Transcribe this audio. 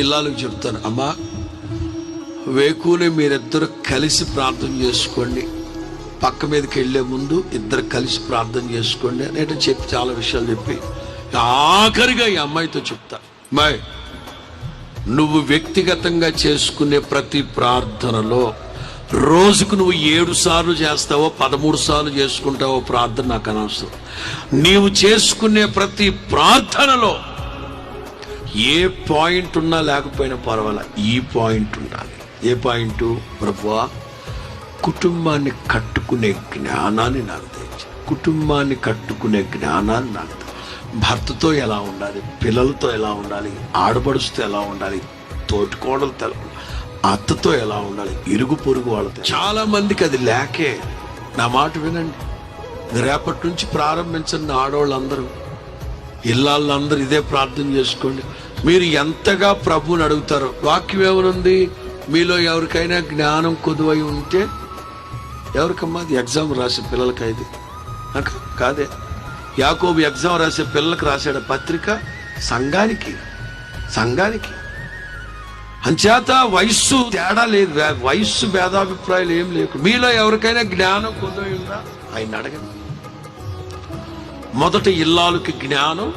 ఇల్లాలకు చెప్తాను, అమ్మా వేకునే మీరిద్దరు కలిసి ప్రార్థన చేసుకోండి, పక్క మీదకి వెళ్ళే ముందు ఇద్దరు కలిసి ప్రార్థన చేసుకోండి అనేట చెప్పి చాలా విషయాలు చెప్పి ఆఖరిగా ఈ అమ్మాయితో చెప్తా, అమ్మాయి నువ్వు వ్యక్తిగతంగా చేసుకునే ప్రతి ప్రార్థనలో రోజుకు నువ్వు 7 సార్లు చేస్తావో 13 సార్లు చేసుకుంటావో ప్రార్థన నాకు అనవసరం. నీవు చేసుకునే ప్రతి ప్రార్థనలో ఏ పాయింట్ ఉన్నా లేకపోయినా పర్వాలే, ఈ పాయింట్ ఉండాలి. ఏ పాయింట్? ప్రభువా కుటుంబాన్ని కట్టుకునే జ్ఞానాన్ని నాకు తెచ్చు, కుటుంబాన్ని కట్టుకునే జ్ఞానాన్ని నాకు, భర్తతో ఎలా ఉండాలి, పిల్లలతో ఎలా ఉండాలి, ఆడపడుచుతో ఎలా ఉండాలి, తోటికోడలతో ఎలా, అత్తతో ఎలా ఉండాలి, ఇరుగు పొరుగు వాళ్ళతో. చాలా మందికి అది లేకే. నా మాట వినండి, రేపటి నుంచి ప్రారంభించండి. ఆడవాళ్ళందరూ, ఇళ్ళందరూ ఇదే ప్రార్థన చేసుకోండి. మీరు ఎంతగా ప్రభువుని అడుగుతారో. వాక్యం ఏమనుంది? మీలో ఎవరికైనా జ్ఞానం కొదువై ఉంటే, ఎవరికమ్మా అది? ఎగ్జామ్ రాసే పిల్లలకి ఇది కాదే. యాకోబు ఎగ్జామ్ రాసే పిల్లలకు రాశాడు పత్రిక, సంఘానికి. అంచేత వయస్సు తేడా లేదు, వయస్సు భేదాభిప్రాయాలు ఏం లేవు. మీలో ఎవరికైనా జ్ఞానం కొద్దిగా ఉందా? ఆయన అడగండి. మొదట ఇల్లాలకి జ్ఞానం,